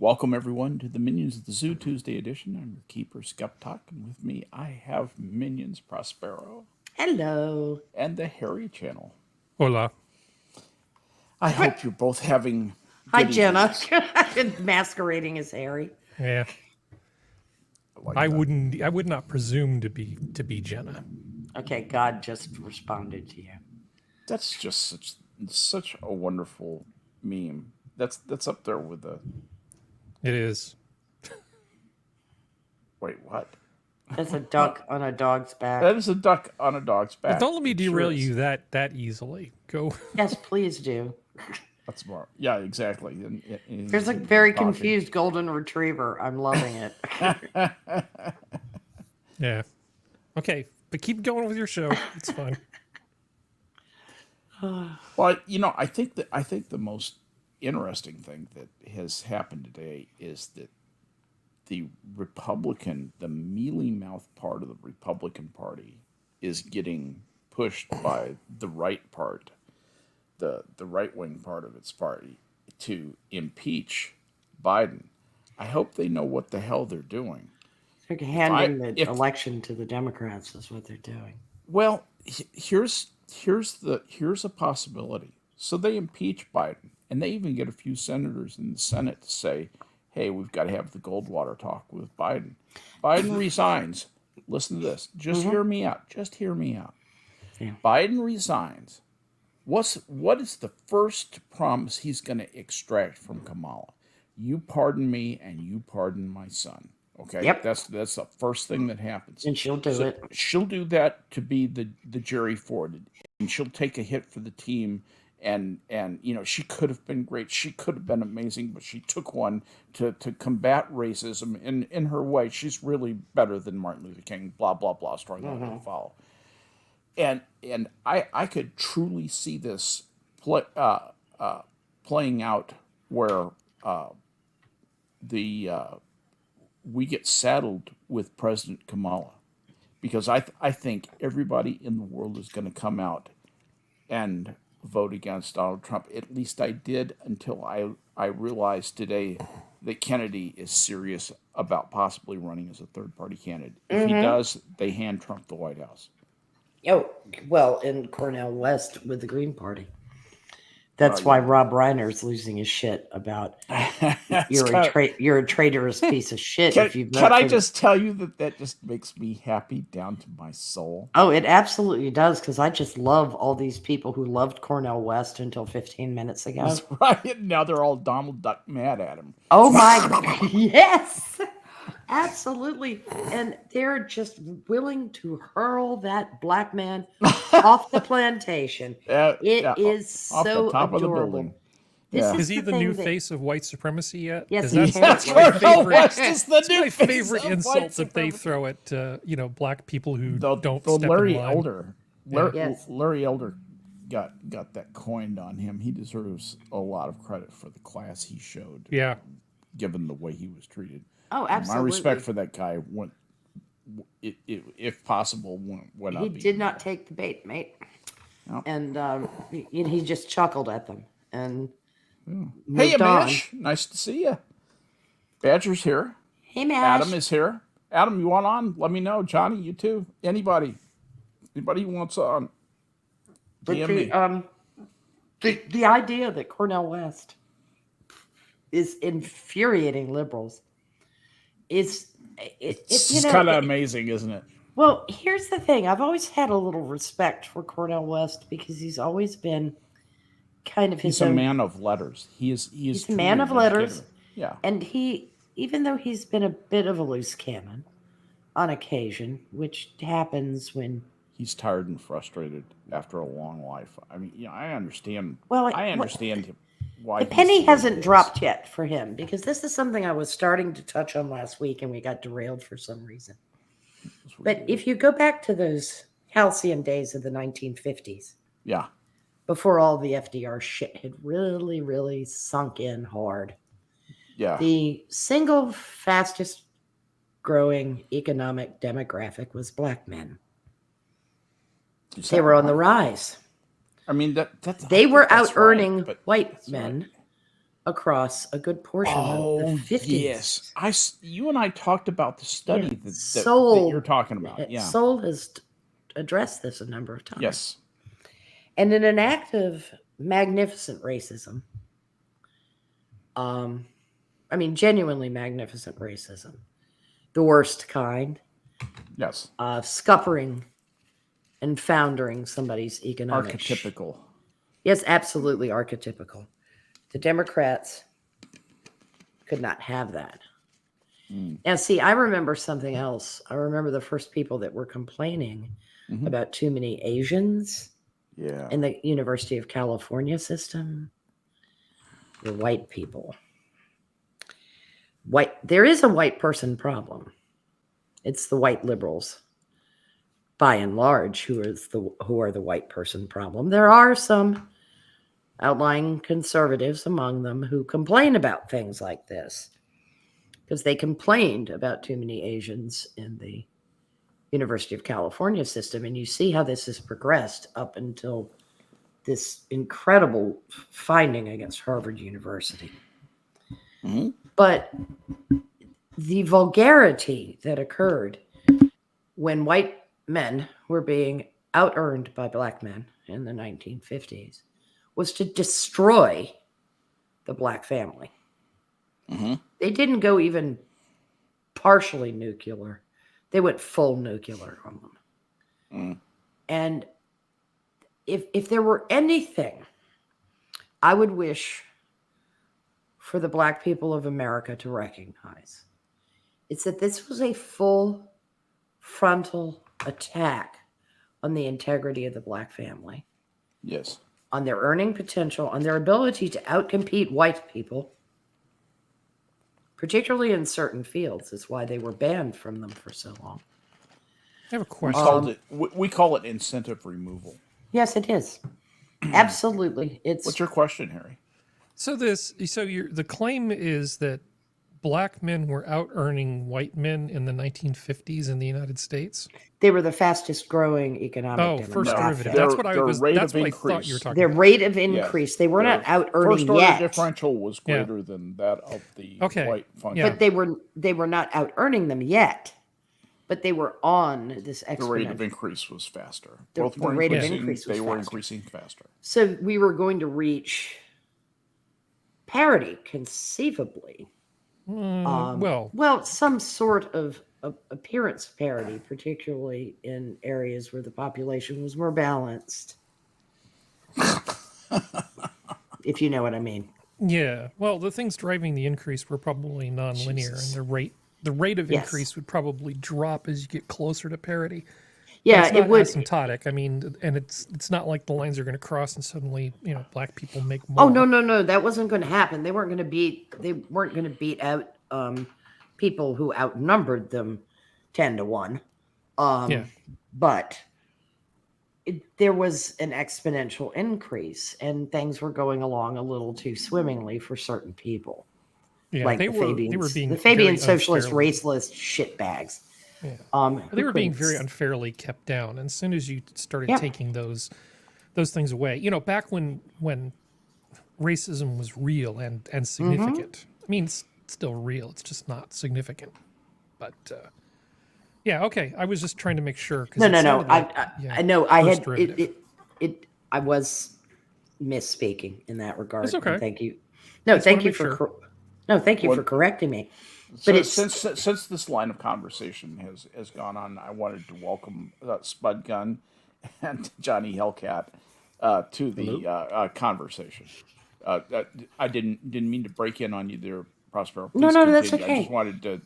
Welcome everyone to the Minions of the Zoo Tuesday edition. I'm your keeper, Skep, Tock, and with me I have Minions Prospero Hello. and the Harry channel. Hola. I hope you're both having Hi, good Jenna. evenings. Masquerading as Harry. Yeah. Like I that. would not presume to be Jenna. Okay, God just responded to you. That's just such a wonderful meme. That's up there with the. It is. Wait, what? That's a duck on a dog's back. That is a duck on a dog's back. Don't let me It derail sure is. you that easily. Go. Yes, please do. That's more. Yeah, exactly. There's a very confused golden retriever. I'm loving it. Yeah. Okay, but keep going with your show. It's fun. Well, I think the most interesting thing that has happened today is that the mealy mouth part of the Republican Party is getting pushed by the right part, the right wing part of its party, to impeach Biden. I hope they know what the hell they're doing. They're handing the election to the Democrats is what they're doing. Well, here's a possibility. So they impeach Biden, and they even get a few senators in the Senate to say, "Hey, we've got to have the Goldwater talk with Biden." Biden resigns. Listen to this. Just hear me out. Just hear me out. Yeah. Biden resigns. What is the first promise he's going to extract from Kamala? You pardon me, and you pardon my son. Okay, Yep. That's the first thing that happens, and she'll do it. She'll do that to be the Jerry Ford, and she'll take a hit for the team. And she could have been great. She could have been amazing, but she took one to combat racism in her way. She's really better than Martin Luther King. Blah blah blah. Story that will follow. And I could truly see this playing out where we get saddled with President Kamala, because I think everybody in the world is going to come out and vote against Donald Trump. At least I did, until I realized today that Kennedy is serious about possibly running as a third-party candidate. If he does, they hand Trump the White House. Oh, well, in Cornell West with the Green Party. That's why Rob Reiner's losing his shit about you're a traitorous piece of shit. Can I just tell you that just makes me happy down to my soul? Oh, it absolutely does, because I just love all these people who loved Cornell West until 15 minutes ago. That's right. Now they're all Donald Duck mad at him. Oh my, yes, absolutely. And they're just willing to hurl that black man off the plantation. It is so top adorable. Of the building. Is he the new face of white supremacy yet? Yes, that's my favorite. It's my favorite insult that they throw at black people who don't step Larry in line. Elder. Larry Elder got that coined on him. He deserves a lot of credit for the class he showed. Yeah, given the way he was treated. Oh, absolutely. My respect for that guy went, if possible, went up. He did not take the bait, mate. No. And he just chuckled at them and. Hey, Mash. Nice to see you. Badger's here. Hey, Mash. Adam is here. Adam, you want on? Let me know. Johnny, you too. Anybody who wants on. DM me. The idea that Cornell West is infuriating liberals it's kind of amazing, isn't it? Well, here's the thing. I've always had a little respect for Cornell West because he's always been kind of his own. He's a man of letters. He's a man of letters. Yeah. And even though he's been a bit of a loose cannon on occasion, which happens when he's tired and frustrated after a long life. I mean, I understand. Well, I understand him. Why the penny hasn't dropped yet for him, because this is something I was starting to touch on last week and we got derailed for some reason. But if you go back to those halcyon days of the 1950s, yeah, before all the FDR shit had really, really sunk in hard, yeah, the single fastest growing economic demographic was black men. They were on the rise. I mean, they were out earning white men. across a good portion of the 50s. Yes. You and I talked about the study that you're talking about. Yeah. Soul has addressed this a number of times. Yes. And in an act of magnificent racism, genuinely magnificent racism, the worst kind. Yes. Scuppering and foundering somebody's economic. Archetypical. Yes, absolutely archetypical. The Democrats could not have that. Now, see, I remember something else. I remember the first people that were complaining about too many Asians in the University of California system were white people. There is a white person problem. It's the white liberals, by and large, who are the white person problem. There are some outlying conservatives among them who complain about things like this, because they complained about too many Asians in the University of California system. And you see how this has progressed up until this incredible finding against Harvard University. But the vulgarity that occurred when white men were being out-earned by black men in the 1950s was to destroy the black family. They didn't go even partially nuclear. They went full nuclear on them. And if there were anything I would wish for the black people of America to recognize, it's that this was a full frontal attack on the integrity of the black family. Yes. On their earning potential, on their ability to outcompete white people, particularly in certain fields. Is why they were banned from them for so long. I have a question. We call it incentive removal. Yes, it is. Absolutely. What's your question, Harry? So the claim is that black men were out earning white men in the 1950s in the United States. They were the fastest growing economic demographic. First derivative. That's what I thought you were talking their about. rate of increase. They were not out earning first order yet. differential was greater than that of the white function. But they were not out earning them yet. But they were on this exponential. The rate of increase was faster. The rate of increase was They were increasing faster. So we were going to reach parity, conceivably. Some sort of appearance parity, particularly in areas where the population was more balanced. If you know what I mean. Yeah. Well, the things driving the increase were probably nonlinear, and the rate of increase would probably drop as you get closer to parity. Yeah, it would. Asymptotic. I mean, and it's not like the lines are going to cross and suddenly black people make more. Oh no, that wasn't going to happen. They weren't going to beat out people who outnumbered them 10-1. But there was an exponential increase, and things were going along a little too swimmingly for certain people. Yeah, like they were being the Fabian socialist, raceless shitbags. Yeah. They were being very unfairly kept down. And as soon as you started taking those things away, back when racism was real and significant. I mean, it's still real. It's just not significant. But okay. I was just trying to make sure. No. I know I had it. I was misspeaking in that regard. It's okay. Thank you. No, thank you for for correcting me. But since this line of conversation has gone on, I wanted to welcome Spud Gun and Johnny Hellcat to the conversation. I didn't mean to break in on you there, Prospero. No, that's okay. I just wanted to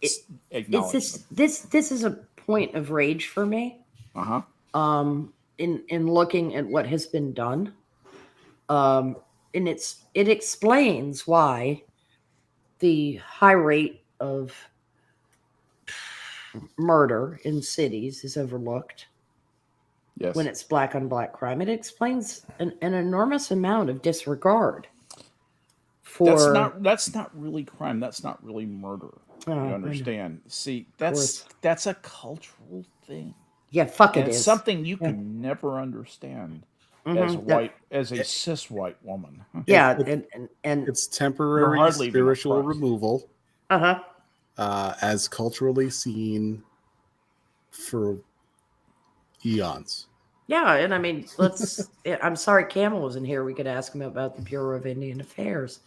acknowledge this is a point of rage for me. In looking at what has been done, and it explains why the high rate of murder in cities is overlooked. Yes. When it's black on black crime, it explains an enormous amount of disregard for. That's not really crime. That's not really murder. You understand? See, that's a cultural thing. Yeah, fuck it is. It's something you can never understand as a cis white woman. Yeah, and And it's temporary hardly even spiritual oppressed. removal, uh-huh. as culturally seen for eons. Yeah, and I mean, I'm sorry Camel wasn't here. We could ask him about the Bureau of Indian Affairs.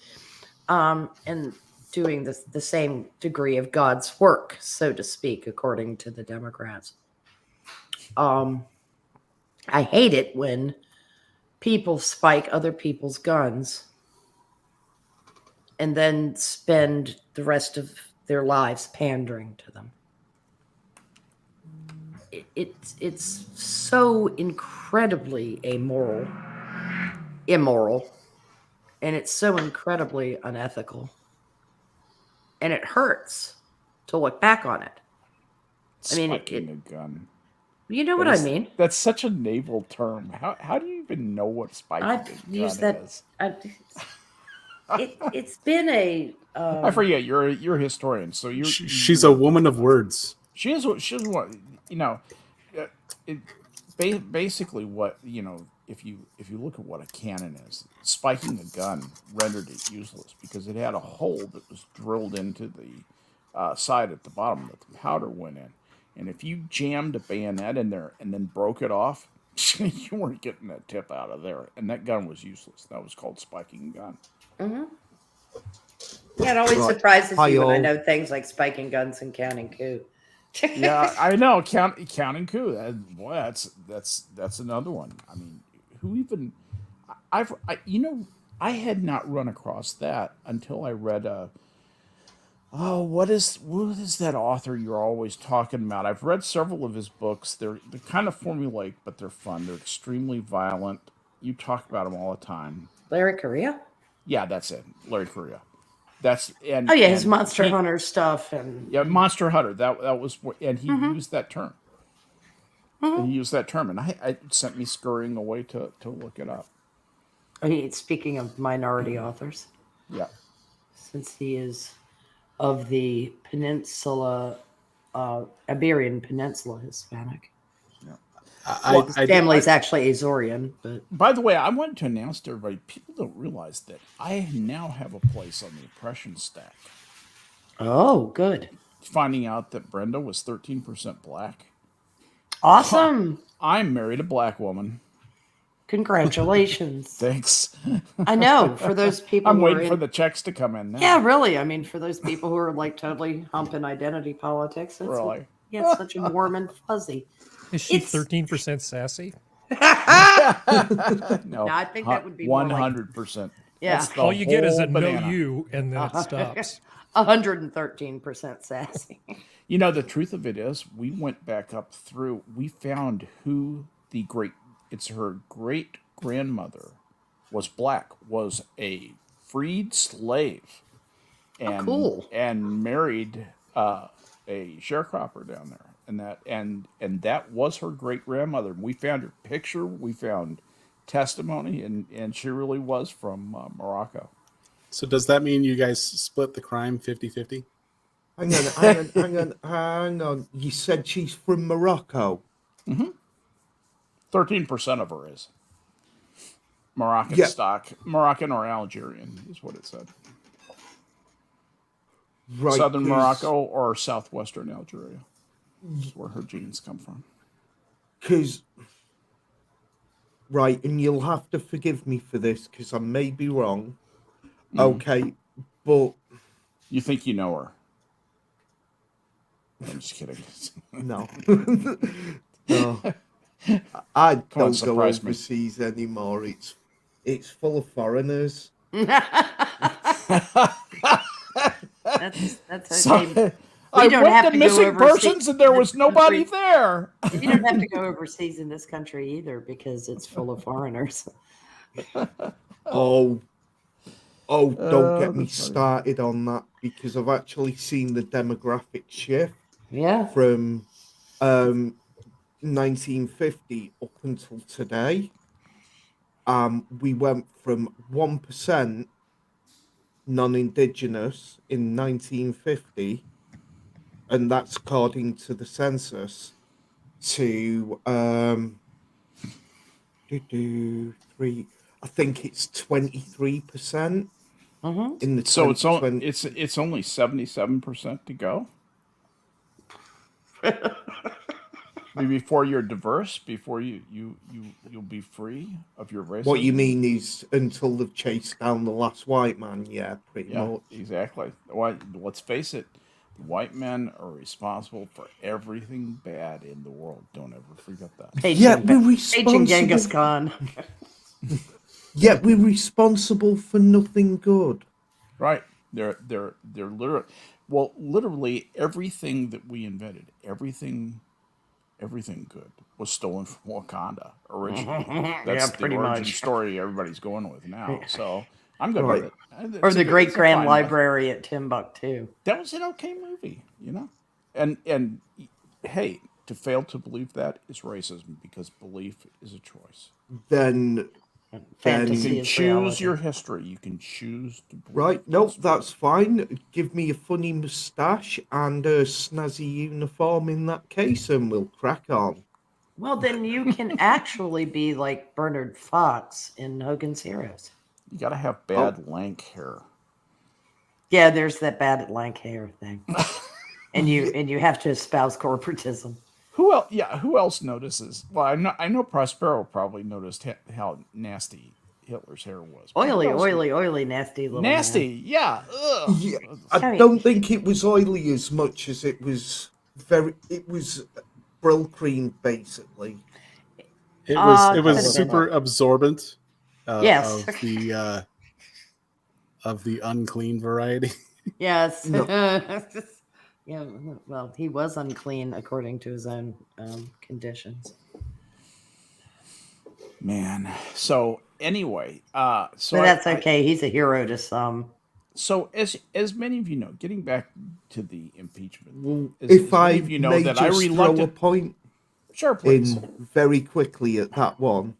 And doing the same degree of God's work, so to speak, according to the Democrats. I hate it when people spike other people's guns and then spend the rest of their lives pandering to them. It's so incredibly immoral, and it's so incredibly unethical, and it hurts to look back on it. I mean, Spiking a gun. You know what I mean? That's such a naval term. How do you even know what spiking a gun is? It's been a. I forget. You're a historian, so she's a woman of words. She is what you know. Basically, what if you look at what a cannon is, spiking a gun rendered it useless because it had a hole that was drilled into the side at the bottom that the powder went in, and if you jammed a bayonet in there and then broke it off, you weren't getting that tip out of there, and that gun was useless. That was called spiking a gun. Mm-hmm. Yeah, it always surprises me when I know things like spiking guns and counting coup. Yeah, I know. Counting coup. Boy, that's another one. I mean, who even? I had not run across that until I read what is that author you're always talking about? I've read several of his books. They're kind of formulaic, but they're fun. They're extremely violent. You talk about them all the time. Larry Correia? Yeah, that's it. Larry Correia. His Monster Hunter stuff and Monster Hunter. That was, and he used that term. And he used that term, and it sent me scurrying away to look it up. Speaking of minority authors, yeah, since he is of the peninsula, Iberian Peninsula Hispanic. Yeah. His family's actually Azorian, but by the way, I wanted to announce to everybody: people don't realize that I now have a place on the oppression stack. Oh, good! Finding out that Brenda was 13% black. Awesome! I'm married a black woman. Congratulations! Thanks. I know for those people. I'm waiting for the checks to come in now. Yeah, really. I mean, for those people who are like totally humping identity politics, really. It's such a warm and fuzzy. Is she 13% sassy? No, I think that would be 100%. Yeah. All you get is a banana. No you, and then it stops. 113% sassy. The truth of it is, we went back up through. We found who it's her great grandmother was black, was a freed slave, and cool. and married a sharecropper down there. And that was her great grandmother. We found her picture, we found testimony, and she really was from Morocco. So does that mean you guys split the crime 50-50? Hang on. You said she's from Morocco. 13% of her is Moroccan stock, Moroccan or Algerian is what it said. Right, Southern Morocco or southwestern Algeria is where her genes come from. Right, and you'll have to forgive me for this because I may be wrong. Okay, but you think you know her? I'm just kidding. No. No. I don't go overseas anymore. It's full of foreigners. That's okay. I went to missing persons and there was nobody there. You don't have to go overseas in this country either because it's full of foreigners. Oh, don't get me started on that because I've actually seen the demographic shift. Yeah. From 1950 up until today. We went from 1% non-Indigenous in 1950, and that's according to the census, to I think it's 23% in the So it's 2020. it's only 77% to go. Before you're diverse, before you'll be free of your racism. What you mean is until they've chased down the last white man, yeah, pretty Yeah, much. exactly. Why? Let's face it, the white men are responsible for everything bad in the world. Don't ever forget that. Yet we're Paging Genghis responsible. Khan. Yet we're responsible for nothing good. Right. They're literally, well, literally everything that we invented, everything good was stolen from Wakanda originally. That's the pretty origin much. story everybody's going with now. So I'm good Right. with it. Or It's a the good- Great it's a Grand fine Library at Timbuktu. that was an okay movie, and hey, to fail to believe that is racism because belief is a choice. Then You Fantasy can is choose reality. your history. You can choose to believe. right, no, this way. that's fine. Give me a funny moustache and a snazzy uniform in that case, and we'll crack on. Well, then you can actually be like Bernard Fox in Hogan's Heroes. You got to have bad lank hair. Yeah, there's that bad lank hair thing, and you have to espouse corporatism. Who else? Yeah, who else notices? Well, I know Prospero probably noticed how nasty Hitler's hair was. Oily, Who else- oily, nasty little nasty. man. Yeah. Ugh. Yeah, I I mean- don't think it was oily as much as it was it was Brill cream, basically. It could've was been. super absorbent. Yes. Of the unclean variety. Yes. No. Yeah. Well, he was unclean according to his own conditions. Man. So anyway, But that's okay. He's a hero to some. So as many of you know, getting back to the impeachment, Well, as if many I of you know may that just I throw a reluctant. point Sure, please. in very quickly at that one,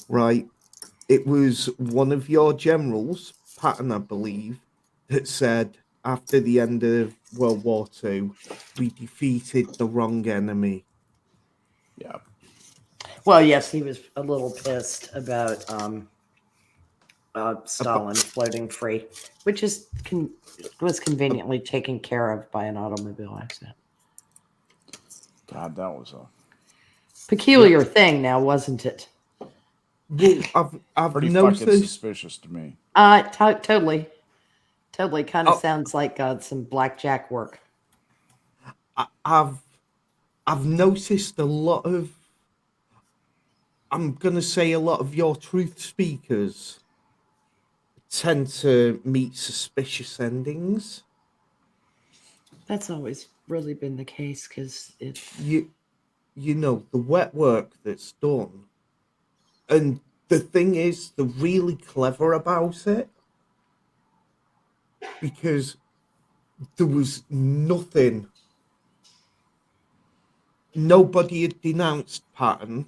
right? It was one of your generals, Patton, I believe, that said after the end of World War II, we defeated the wrong enemy. Yeah. Well, yes, he was a little pissed about Stalin floating free, which was conveniently taken care of by an automobile accident. God, that was a Peculiar thing, now wasn't it? Well, I've pretty fucking noticed. suspicious to me. Totally kind of Oh. sounds like some blackjack work. I've noticed a lot of. I'm gonna say a lot of your truth speakers tend to meet suspicious endings. That's always really been the case because it. You know the wet work that's done, and the thing is, they're really clever about it because there was nothing. Nobody had denounced Patton.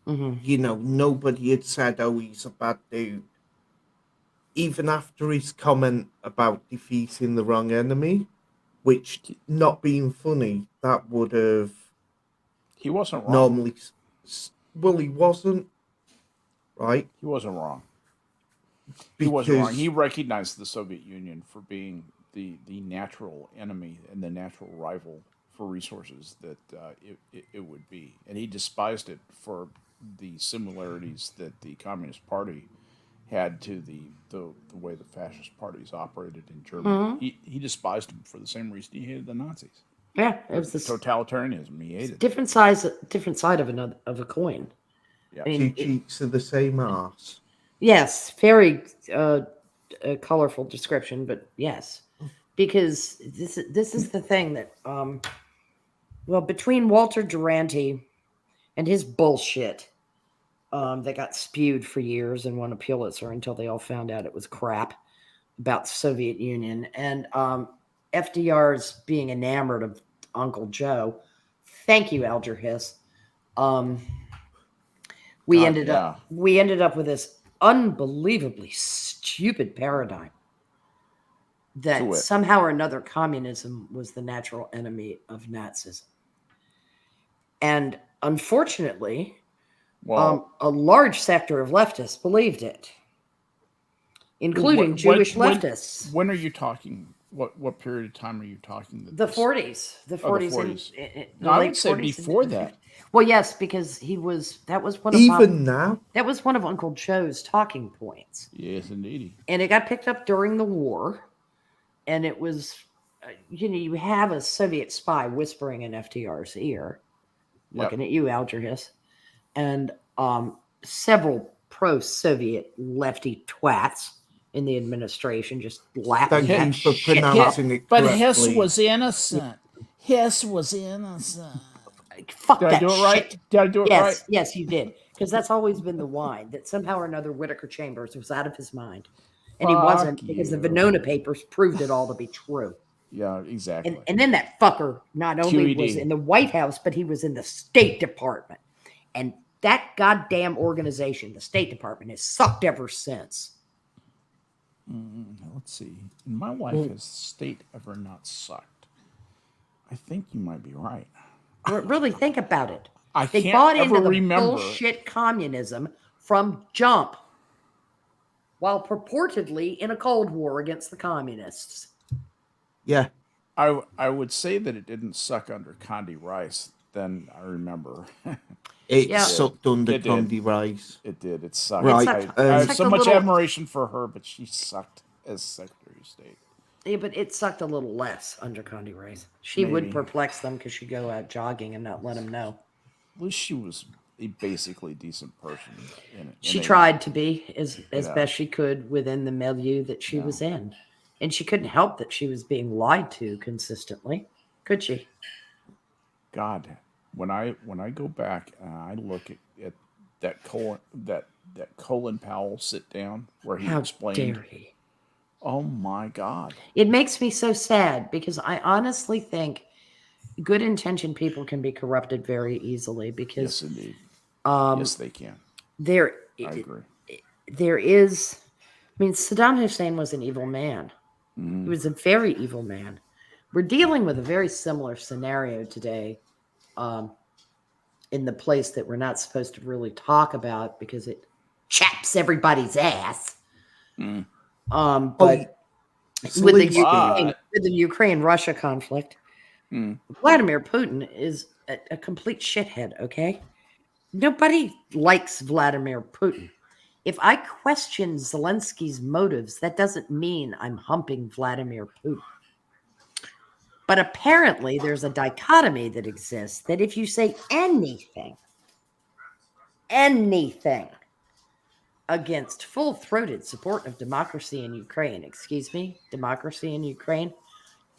Mhm. You know, nobody had said, "Oh, he's a bad dude." Even after his comment about defeating the wrong enemy, which, not being funny, that would have He wasn't wrong. normally. Well, he wasn't, right? He wasn't wrong. He Because wasn't wrong. He recognized the Soviet Union for being the natural enemy and the natural rival for resources that it would be, and he despised it for the similarities that the Communist Party had to the way the fascist parties operated in Germany. He despised them for the same reason he hated the Nazis. Yeah, it was this Totalitarianism. He hated. different side of a coin. Yeah. I two mean, cheeks of the same arse. yes, very colorful description, but yes, because this is the thing that well, between Walter Duranty and his bullshit that got spewed for years and won a Pulitzer until they all found out it was crap about the Soviet Union, and FDR's being enamored of Uncle Joe. Thank you, Alger Hiss. We God, ended up with this unbelievably stupid paradigm that To it. somehow or another communism was the natural enemy of Nazism. And unfortunately, Well, a large sector of leftists believed it. including Jewish leftists. When are you talking? What period of time are you talking? The 40s. The 40s. The 40s. The I late would say 40s before into the that. 50s. Well, yes, because that was one of now. That was one of Uncle Joe's talking points. Yes, indeed. And it got picked up during the war. And it was, you have a Soviet spy whispering in FDR's ear, looking at you, Algerhis, and several pro-Soviet lefty twats in the administration just laughing Thank at you for shit. pronouncing it But correctly. Hess was innocent. Hess was innocent. Fuck Did that I do it shit. right? Did I do it right? Yes, you did. Because that's always been the whine, that somehow or another Whitaker Chambers was out of his mind. And he wasn't, because the Venona papers proved it all to be true. Yeah, exactly. And then that fucker not only QED. was in the White House, but he was in the State Department. And that goddamn organization, the State Department, has sucked ever since. Let's see. In my life, has state ever not sucked? I think you might be right. Really think about it. They can't bought ever into the remember. bullshit communism from jump, while purportedly in a Cold War against the communists. Yeah. I would say that it didn't suck under Condi Rice. Then I remember. It sucked under Condi Rice. It did. It sucked. Right. I have so much admiration for her, but she sucked as Secretary of State. Yeah, but it sucked a little less under Condi Rice. She would perplex them because she'd go out jogging and not let them know. At least she was a basically decent person. She tried to be as best she could within the milieu that she was in. And she couldn't help that she was being lied to consistently. Could she? God, when I go back and I look at that Colin Powell sit down where he explained. How dare he? Oh my God. It makes me so sad because I honestly think good intentioned people can be corrupted very easily because yes, indeed. Yes, they can. I agree. There is, Saddam Hussein was an evil man. He was a very evil man. We're dealing with a very similar scenario today in the place that we're not supposed to really talk about because it chaps everybody's ass. But with the Ukraine-Russia conflict, Vladimir Putin is a complete shithead, okay? Nobody likes Vladimir Putin. If I question Zelensky's motives, that doesn't mean I'm humping Vladimir Putin. But apparently there's a dichotomy that exists that if you say anything against full-throated support of democracy in Ukraine,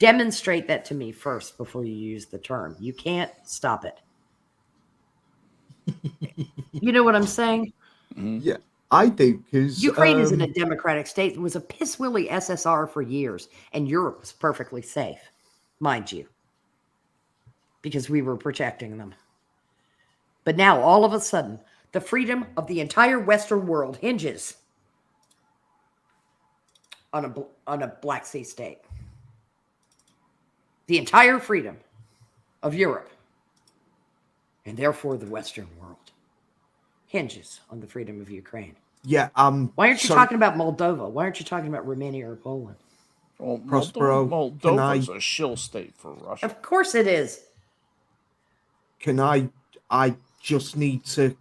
demonstrate that to me first before you use the term. You can't stop it. You know what I'm saying? Yeah, I do, because Ukraine isn't a democratic state. It was a piss-willy SSR for years, and Europe was perfectly safe, mind you, because we were protecting them. But now, all of a sudden, the freedom of the entire Western world hinges on a Black Sea state. The entire freedom of Europe, and therefore the Western world, hinges on the freedom of Ukraine. Yeah. Why aren't you talking about Moldova? Why aren't you talking about Romania or Poland? Well, Prospero, Moldova's a shill state for Russia. Of course it is. Can I just need to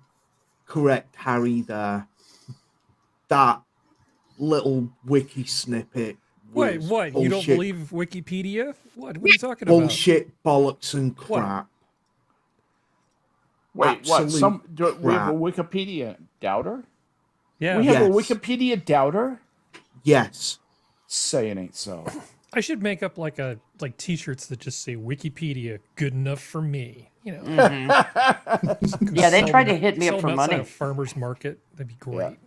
correct Harry there. That little wiki snippet. Wait, what? Bullshit. You don't believe Wikipedia? What are you talking about? Bullshit, bollocks, and crap. Wait, Absolute what? We have a Wikipedia doubter? Yeah. We have a Wikipedia doubter? Yes. Say it ain't so. I should make up like t-shirts that just say Wikipedia good enough for me. You know. Yeah, they tried to hit me up for money. A farmer's market. That'd be great.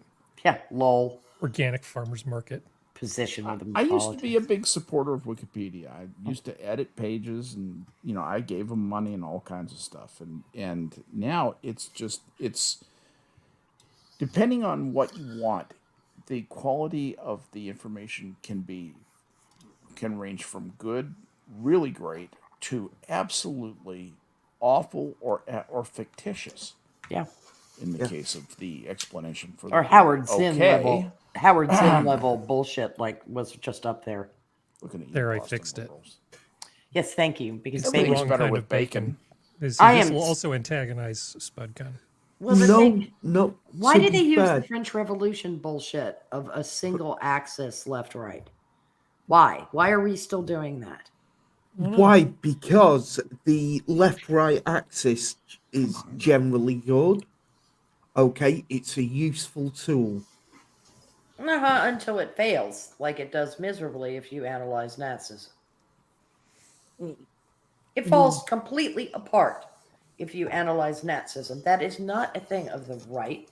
Yeah, lol. Organic farmer's market. Position of the I used to be a big supporter of Wikipedia. I used to edit pages, and I gave them money and all kinds of stuff. And now it's depending on what you want, the quality of the information can range from good, really great, to absolutely awful or fictitious. Yeah. in the case of the explanation for or the Howard Zinn level. Howard Zinn level bullshit was just up there. Looking at you, There, I Boston fixed it. liberals. Yes, thank you. Because It's the Everything's wrong better kind with of bacon. This I am- will also antagonize Spud Gun. well, the No, thing, no. why to did they be use fair, the French Revolution bullshit of a single axis left-right? Why? Why are we still doing that? Why? Because the left-right axis is generally good. Okay, it's a useful tool. Until it fails, like it does miserably if you analyze Nazism. It falls completely apart if you analyze Nazism. That is not a thing of the right.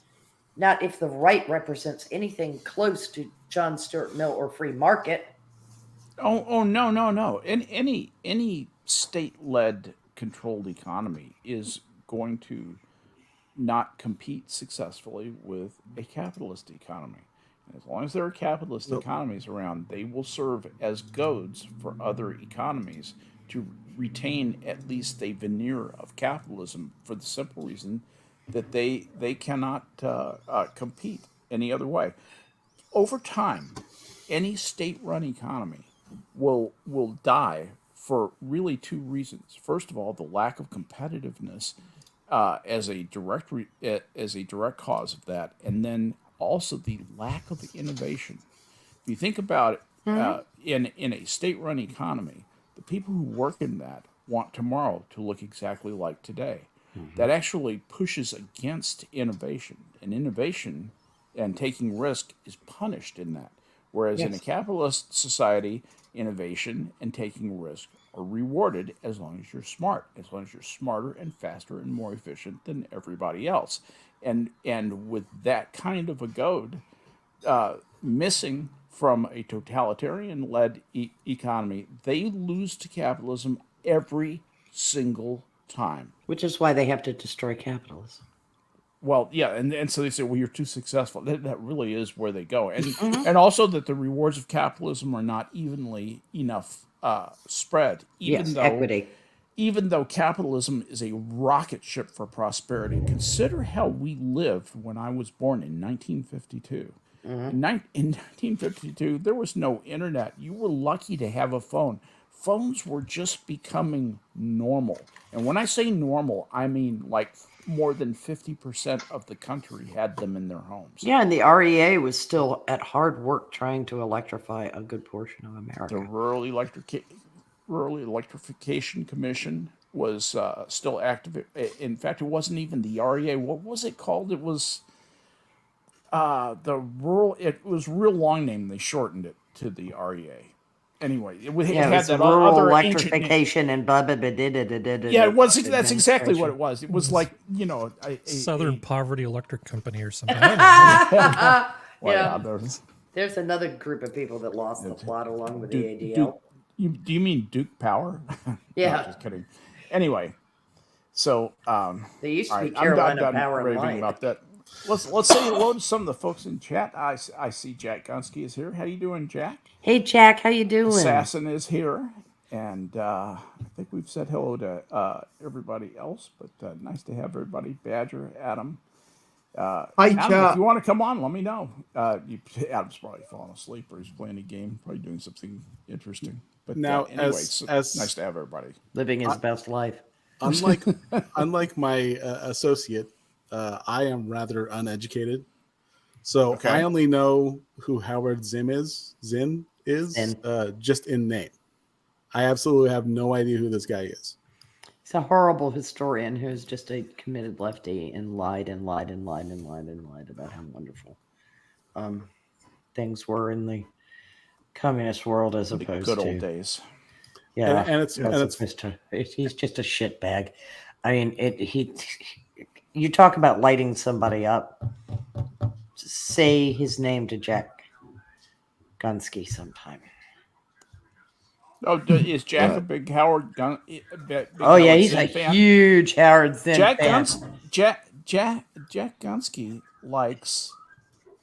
Not if the right represents anything close to John Stuart Mill or free market. Oh no. Any state-led controlled economy is going to not compete successfully with a capitalist economy. And as long as there are capitalist economies around, they will serve as goads for other economies to retain at least a veneer of capitalism, for the simple reason that they cannot compete any other way. Over time, any state-run economy will die for really two reasons. First of all, the lack of competitiveness as a direct cause of that, and then also the lack of innovation. If you think about it, in a state-run economy, the people who work in that want tomorrow to look exactly like today. That actually pushes against innovation, and innovation and taking risk is punished in that. Whereas in a capitalist society, innovation and taking risk are rewarded as long as you're smart, as long as you're smarter and faster and more efficient than everybody else. And with that kind of a goad missing from a totalitarian-led economy, they lose to capitalism every single time. Which is why they have to destroy capitalism. Well, yeah, and so they say, well, you're too successful. That really is where they go. And also that the rewards of capitalism are not evenly enough spread. Equity. Even though capitalism is a rocket ship for prosperity. Consider how we lived when I was born in 1952. In 1952, there was no internet. You were lucky to have a phone. Phones were just becoming normal. And when I say normal, I mean like more than 50% of the country had them in their homes. Yeah, and the REA was still at hard work trying to electrify a good portion of America. The Rural Electrification Commission was still active. In fact, it wasn't even the REA. What was it called? It was it was a real long name. They shortened it to the REA. Anyway, it had that rural other electrification and blah, blah, blah, blah, blah, blah, blah, yeah, it was. That's exactly what it was. It was like, Southern Poverty Electric Company or something. There's another group of people that lost the plot along with the ADL. Do you mean Duke Power? Yeah. No, just kidding. Anyway, so They used to be I'm Carolina done Power and raving Light. about that. Let's say hello to some of the folks in chat. I see Jack Gunsky is here. How you doing, Jack? Hey, Jack, how you doing? Assassin is here, and I think we've said hello to everybody else. But nice to have everybody. Badger, Adam. Hi, Adam, Jack. if you want to come on, let me know. Adam's probably falling asleep or he's playing a game, probably doing something interesting. But Now, anyway, as nice to have everybody. Living his best life. Unlike my associate, I am rather uneducated, so Okay. I only know who Howard Zinn is. Just in name. I absolutely have no idea who this guy is. He's a horrible historian who's just a committed lefty and lied and lied and lied and lied and lied about how wonderful things were in the communist world as The opposed good to old days. Yeah, and it's he's just a shitbag. I mean, you talk about lighting somebody up. Say his name to Jack Gunsky sometime. Oh, is Jack a big Howard Gun? He's a huge Howard Zinn fan. Jack Gunsky likes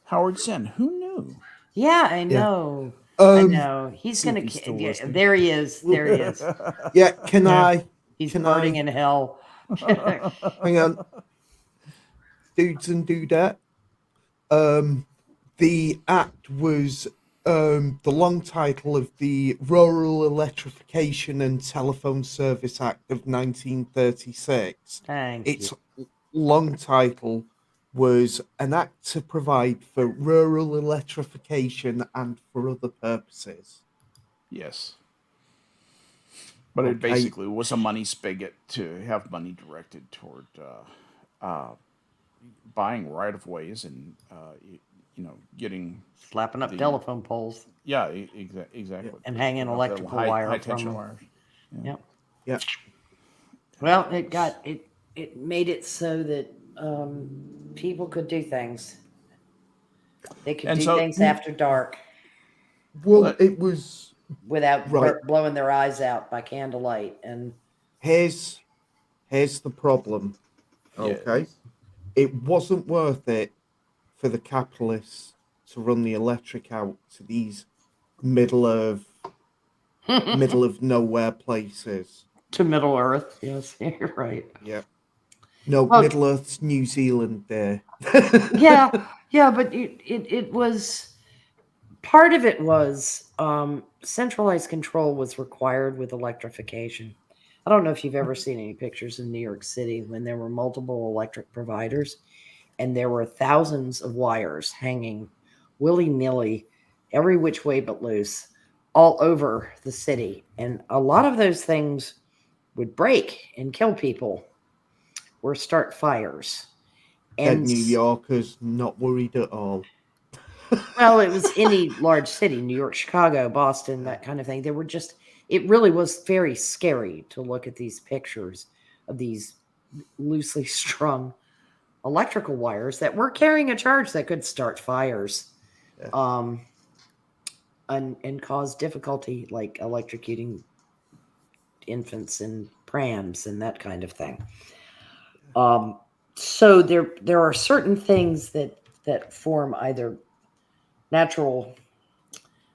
Howard Zinn. Who knew? Yeah, I know. I know. He's gonna. he's still Yeah, listening. there he is. There he is. Yeah, can I? He's Can burning I? in hell. Hang on. dudes and dudette. The act was the long title of the Rural Electrification and Telephone Service Act of 1936. Its long title was an act to provide for rural electrification and for other purposes. Yes. But it basically was a money spigot to have money directed toward buying right-of-ways and, getting... Slapping up telephone poles. Yeah, exactly. And hanging electrical wire high-tension from wires. Yeah. Well, it made it so that people could do things. They could do things after dark. Well, it was without blowing their eyes out by candlelight. And here's the problem. Okay, yes. It wasn't worth it for the capitalists to run the electric out to these middle of nowhere places. To Middle Earth, yes, you're right. Yeah. No, Middle Earth's New Zealand there. yeah, but it was, part of it was centralized control was required with electrification. I don't know if you've ever seen any pictures in New York City when there were multiple electric providers and there were thousands of wires hanging willy-nilly, every which way but loose, all over the city. And a lot of those things would break and kill people or start fires. And New Yorkers not worried at all. Well, it was any large city, New York, Chicago, Boston, that kind of thing. There were just, it really was very scary to look at these pictures of these loosely strung electrical wires that were carrying a charge that could start fires, and cause difficulty, like electrocuting infants and prams and that kind of thing. So there are certain things that form either natural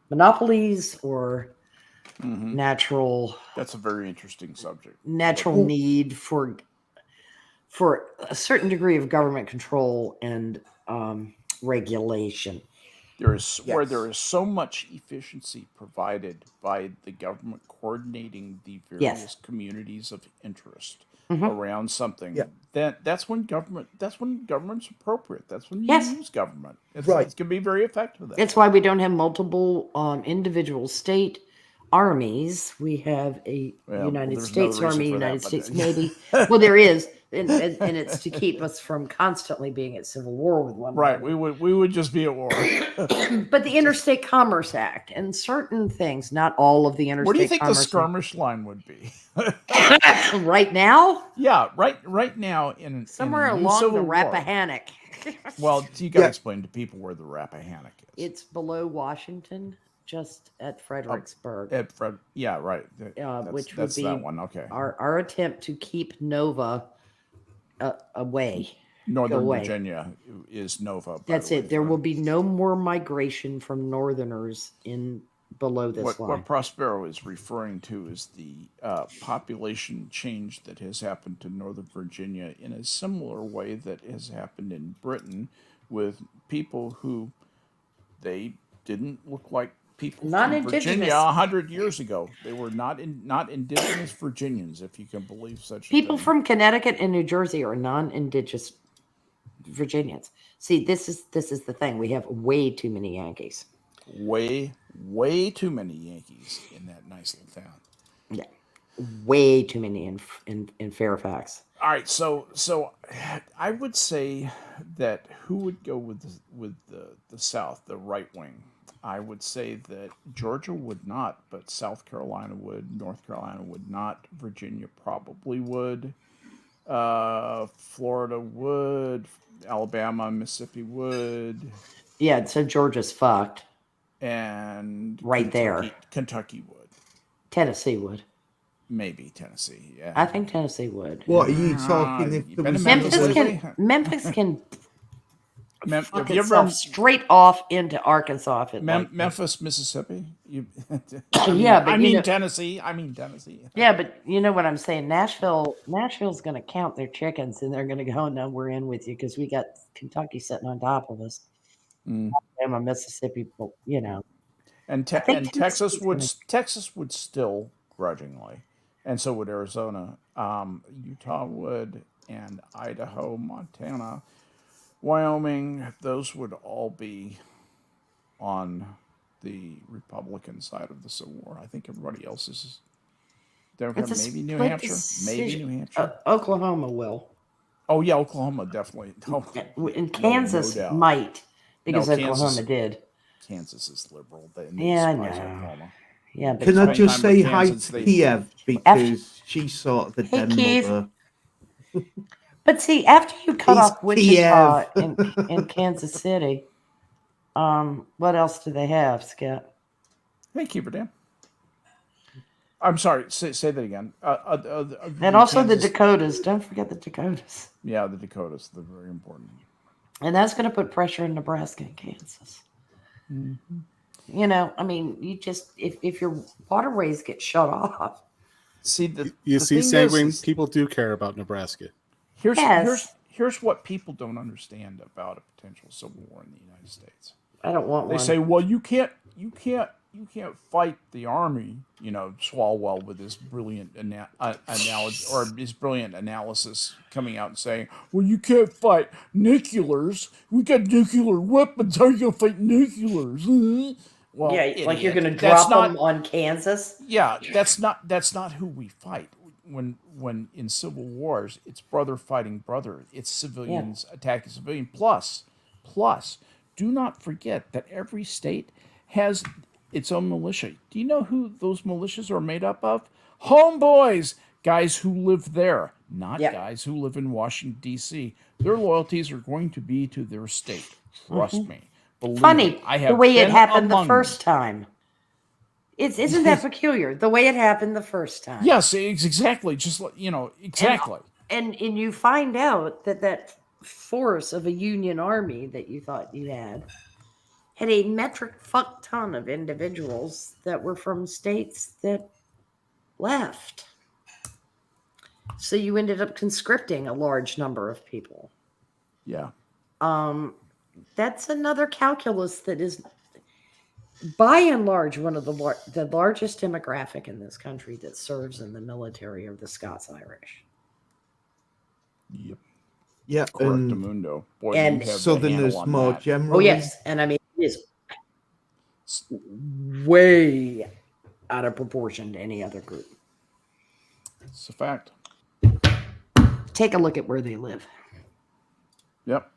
monopolies or natural. That's a very interesting subject. Natural need for a certain degree of government control and regulation. Where there is so much efficiency provided by the government coordinating the various communities of interest around something. Yeah. That's when government's appropriate. That's when you use government. It's going to be very effective. That's why we don't have multiple individual state armies. We have a United States Army, United States Navy. Well, there is. And it's to keep us from constantly being at civil war with one another. Right, we would just be at war. But the Interstate Commerce Act and certain things, not all of the Interstate Commerce. Where do you think the skirmish line would be? Right now? Yeah, right now in somewhere along the Rappahannock. Well, you got to explain to people where the Rappahannock is. It's below Washington, just at Fredericksburg. Which would be that one. Okay. Our attempt to keep Nova away. Northern Virginia is Nova. That's it. There will be no more migration from Northerners in below this line. What Prospero is referring to is the population change that has happened to Northern Virginia in a similar way that has happened in Britain with people who they didn't look like people from Virginia 100 years ago. They were not indigenous Virginians, if you can believe such people a thing. From Connecticut and New Jersey are non-indigenous Virginians. See, this is the thing. We have way too many Yankees. Way too many Yankees in that nice little town. Yeah, way too many in Fairfax. All right, so I would say that who would go with the South, the right wing? I would say that Georgia would not, but South Carolina would, North Carolina would not, Virginia probably would, Florida would, Alabama, Mississippi would. Yeah, so Georgia's fucked. And Kentucky would. Tennessee would. Maybe Tennessee, yeah. I think Tennessee would. What are you talking? Memphis can fuck itself straight off into Arkansas. If it Memphis, Mississippi. I mean Tennessee. Yeah, but you know what I'm saying. Nashville's going to count their chickens, and they're going to go, "No, we're in with you because we got Kentucky sitting on top of us." Alabama, Mississippi, you know, and Texas would still grudgingly, and so would Arizona, Utah would, and Idaho, Montana, Wyoming. Those would all be on the Republican side of the Civil War. I think everybody else is Democrat. Maybe New Hampshire. Oklahoma will. Oh yeah, Oklahoma definitely. And Kansas might, because Oklahoma did. Kansas is liberal. I know. Oklahoma. Yeah, but can I just say hi to Kiev because she's sort of the den mother. But see, after you cut off Wichita in Kansas City, what else do they have, Skep? Hey, Keeper Dan. I'm sorry. Say that again. And also Kansas. The Dakotas. Don't forget the Dakotas. Yeah, the Dakotas. They're very important. And that's going to put pressure in Nebraska and Kansas. Mm-hmm. You know, I mean, you just if your waterways get shut off. See, Sanguine, people do care about Nebraska. Here's what people don't understand about a potential civil war in the United States. I don't want one. They say, well, you can't fight the army. You know, Swalwell with his brilliant analogy or his brilliant analysis coming out and saying, well, you can't fight nuclears. We got nuclear weapons. How are you gonna fight nuclears? Well, yeah, idiot. Like you're gonna drop them on Kansas. Yeah, that's not who we fight. When in civil wars, it's brother fighting brother. It's civilians attacking civilian. Plus, do not forget that every state has its own militia. Do you know who those militias are made up of? Homeboys, guys who live there, not guys who live in Washington, D.C. Their loyalties are going to be to their state. Trust me. Funny, the way it happened the first time. Isn't that peculiar? The way it happened the first time. Yes, exactly. Just exactly. And you find out that force of a Union Army that you thought you had a metric fuck ton of individuals that were from states that left. So you ended up conscripting a large number of people. Yeah. That's another calculus that is, by and large, one of the largest demographic in this country that serves in the military are the Scots-Irish. Yep. Yeah. Correctamundo. Boy, and Southerners more generally. Oh, yes. And I mean, it is way out of proportion to any other group. It's a fact. Take a look at where they live. Yep.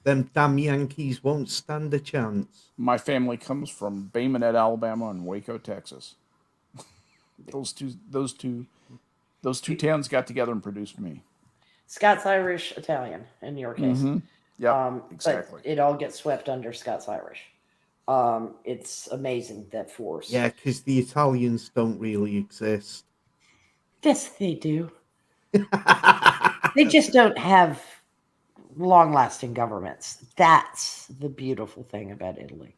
Them damn Yankees won't stand a chance. My family comes from Bay Minette, Alabama, and Waco, Texas. Those two towns got together and produced me. Scots-Irish, Italian in your case. Mm-hmm. Yeah, exactly. But it all gets swept under Scots-Irish. It's amazing, that force. Yeah, because the Italians don't really exist. Yes, they do. They just don't have long-lasting governments. That's the beautiful thing about Italy.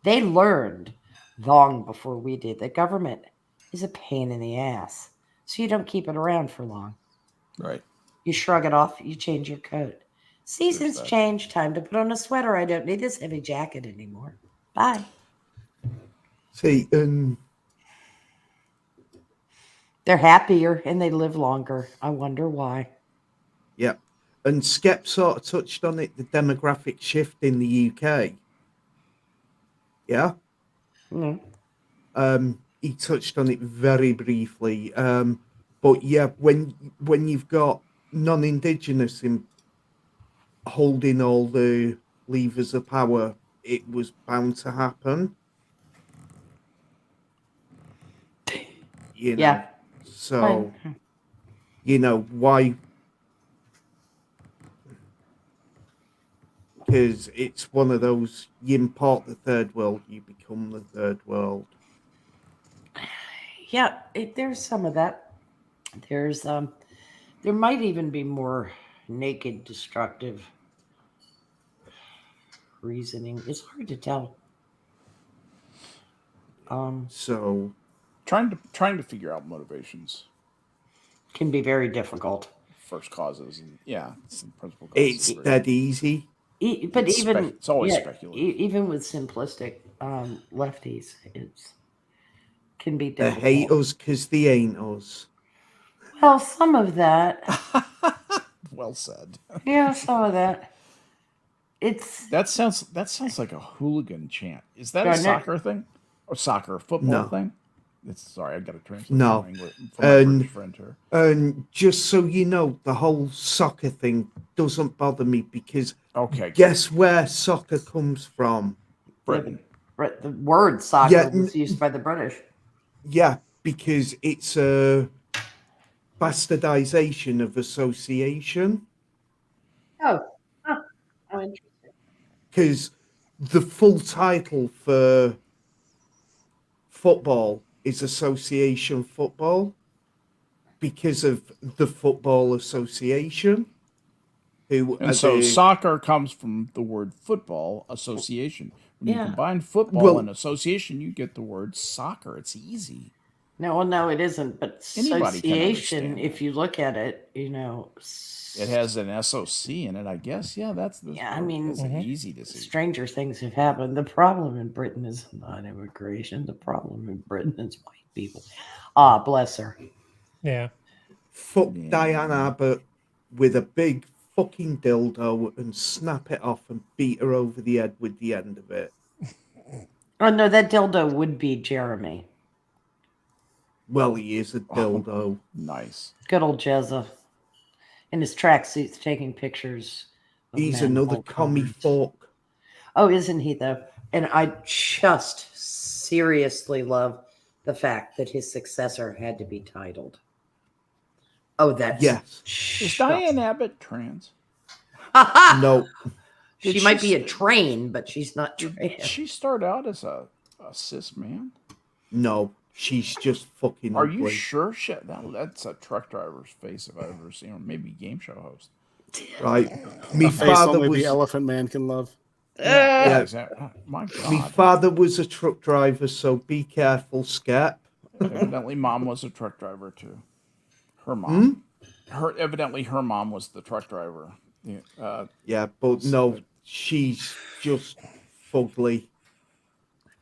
They learned long before we did that government is a pain in the ass. So you don't keep it around for long. Right. You shrug it off, you change your coat. Seasons change, time to put on a sweater. I don't need this heavy jacket anymore. Bye. See, they're happier and they live longer. I wonder why. Yeah. And Skep sort of touched on it, the demographic shift in the UK. Yeah? Mm-hmm. He touched on it very briefly. But yeah, when you've got non-Indigenous in holding all the levers of power, it was bound to happen. You know? Yeah. So, you know, why? Because it's one of those, you import the third world, you become the third world. Yeah, there's some of that. There's there might even be more naked, destructive reasoning. It's hard to tell. So trying to figure out motivations can be very difficult. First causes, and some principal it's causes. that easy. But It's always speculative. Even with simplistic lefties, it's can be They difficult. hate us because they ain't us. Well, some of that. Well said. Yeah, some of that. That sounds like a hooligan chant. Is that a soccer thing or football thing? Sorry, I got to translate. No, from my British friend here. And just so you know, the whole soccer thing doesn't bother me because guess where soccer comes from? Britain. The word soccer was used by the British. Yeah, because it's a bastardization of association. Oh, how interesting. Because the full title for football is association football because of the Football Association. So soccer comes from the word football association. When you combine football and association, you get the word soccer. It's easy. No, it isn't. But anybody association, if you look at it, it has an SOC in it, I guess. Yeah, that's easy to see. Stranger things have happened. The problem in Britain is not immigration. The problem in Britain is white people. Ah, bless her. Yeah. Fuck Diane Abbott with a big fucking dildo and snap it off and beat her over the head with the end of it. Oh no, that dildo would be Jeremy. Well, he is a dildo. Oh, nice. Good old Jezza. In his tracksuits taking pictures. He's another commie fuck. Oh, isn't he though? And I just seriously love the fact that his successor had to be titled. Oh, that's Is Diane Abbott trans? No. She might be a train, but she's not trans. Did she start out as a cis man? No, she's just fucking Are ugly. you sure? That's a truck driver's face if I've ever seen her. Maybe game show host. Right. Me father was the elephant man can love. My God. My father was a truck driver, so be careful, Skep. Evidently, mom was a truck driver too. Her mom. Evidently, her mom was the truck driver. But no, she's just fugly.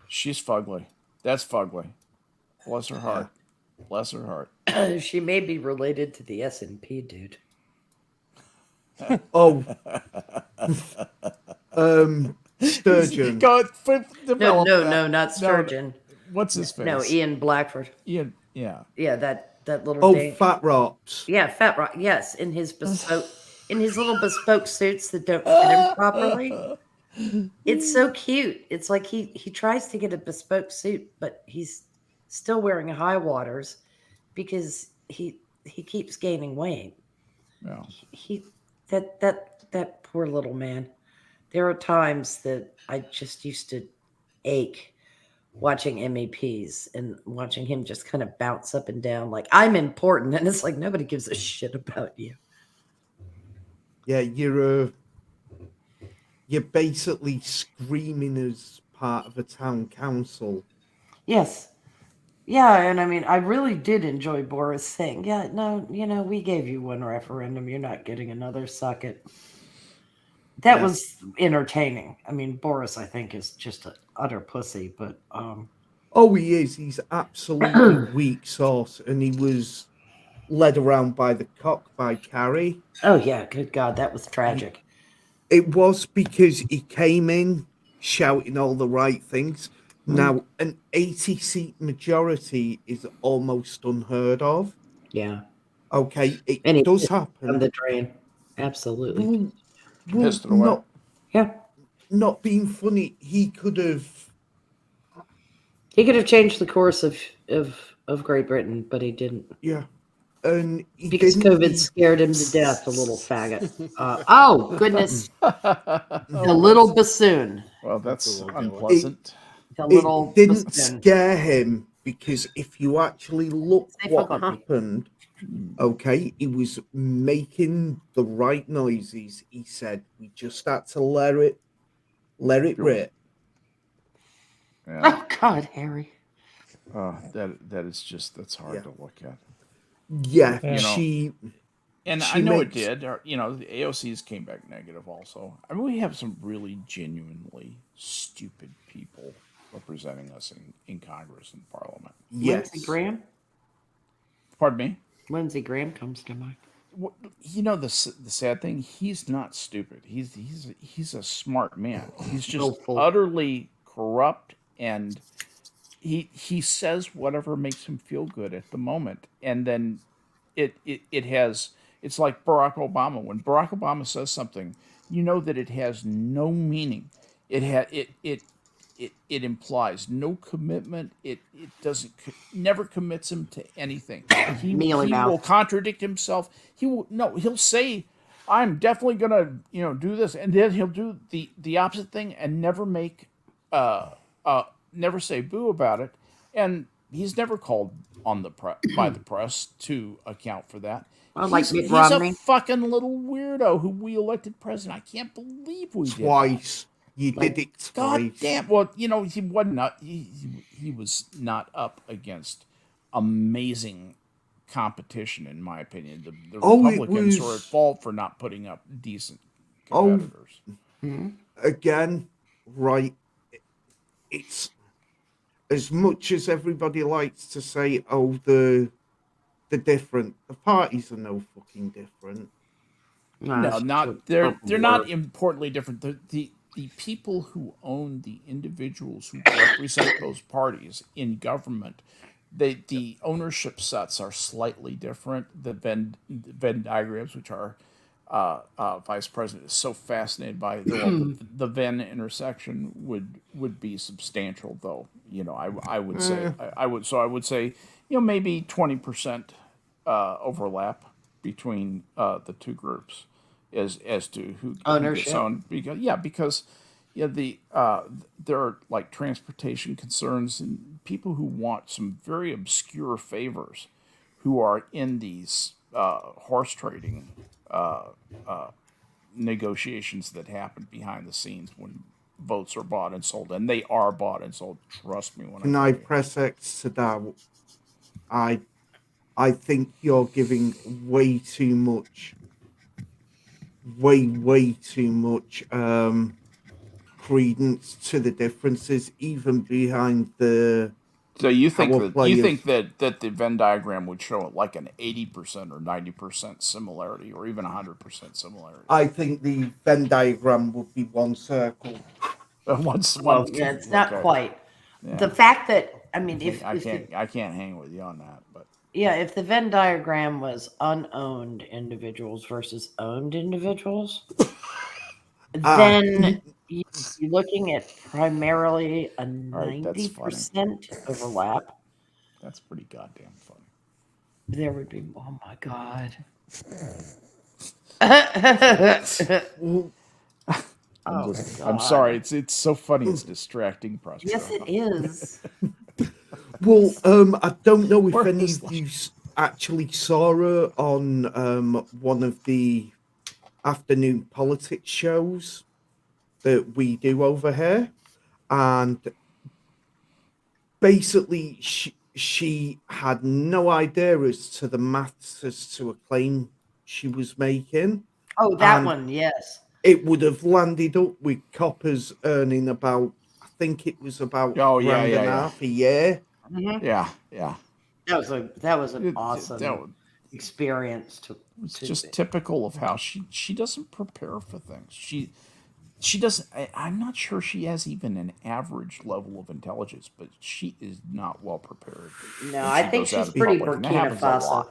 She's fugly. That's fugly. Bless her heart. Bless her heart. She may be related to the S&P dude. Sturgeon. No, not Sturgeon. What's his face? No, Ian Blackford. Ian, yeah, that little. Fat Rops. Yeah, Fat Rock. Yes, in his little bespoke suits that don't fit him properly. It's so cute. It's like he tries to get a bespoke suit, but he's still wearing high waters because he keeps gaining weight. Yeah. That poor little man. There are times that I just used to ache watching MEPs and watching him just kind of bounce up and down like I'm important, and it's like nobody gives a shit about you. Yeah, you're basically screaming as part of a town council. Yes. Yeah, and I mean, I really did enjoy Boris saying, yeah, no, we gave you one referendum. You're not getting another. Suck it. That was entertaining. I mean, Boris, I think, is just an utter pussy, but... Oh, he is. He's absolutely weak sauce, and he was led around by the cock by Carrie. Oh, yeah, good God, that was tragic. It was because he came in shouting all the right things. Now, an 80-seat majority is almost unheard of. Yeah. Okay, it does happen. On the drain. Absolutely. Not being funny, he could have changed the course of Great Britain, but he didn't. Yeah. And because COVID scared him to death, a little faggot. Oh, goodness. The little bassoon. Well, that's unpleasant. It didn't scare him because if you actually look what happened, okay, he was making the right noises. He said, we just had to let it Let it rip. Yeah. Oh God, Harry. That's hard to look at. Yeah, You know, she. And she I know makes, it did. Or, the AOCs came back negative also. I mean, we have some really genuinely stupid people representing us in Congress and Parliament. Yes. Lindsey Graham. Pardon me? Lindsey Graham comes to mind. The sad thing, he's not stupid. He's a smart man. He's just utterly corrupt, and he says whatever makes him feel good at the moment, and then it's like Barack Obama. When Barack Obama says something, you know that it has no meaning. It implies no commitment. It never commits him to anything. He will contradict himself. He'll say, I'm definitely gonna do this, and then he'll do the opposite thing and never never say boo about it. And he's never called on by the press to account for that. He's a fucking little weirdo who we elected president. I can't believe we did twice. You did it twice. God damn. Well, he wasn't. He was not up against amazing competition, in my opinion. The Republicans were at fault for not putting up decent competitors. Again, right? It's as much as everybody likes to say, "Oh, the different." The parties are no fucking different. No, not they're not importantly different. The people who own the individuals who represent those parties in government, the ownership sets are slightly different. The Venn diagrams, which our vice president is so fascinated by, the Venn intersection would be substantial, though. I would say I would say maybe 20% overlap between the two groups as to who gets owned. Because there are like transportation concerns and people who want some very obscure favors who are in these horse trading negotiations that happen behind the scenes when votes are bought and sold, and they are bought and sold. Trust me when Can I press X to that? I think you're giving way too much credence to the differences, even behind the. So you think that the Venn diagram would show like an 80% or 90% similarity, or even 100% similarity? I think the Venn diagram would be one circle. It's not quite. Yeah. The fact that I can't hang with you on that, but if the Venn diagram was unowned individuals versus owned individuals, then you're looking at primarily a 90% overlap. That's pretty goddamn funny. There would be, oh my God. I'm sorry. It's so funny. It's distracting, Prospero. Yes, it is. Well, I don't know if any of you actually saw her on one of the afternoon politics shows that we do over here, and basically she had no idea as to the maths as to a claim she was making. Oh, that one, yes. It would have landed up with coppers earning about, I think it was about half a year. Mm-hmm. Yeah. That was an awesome experience. It's just typical of how she doesn't prepare for things. She doesn't. I'm not sure she has even an average level of intelligence, but she is not well prepared. No, I think she's pretty Burkina Faso.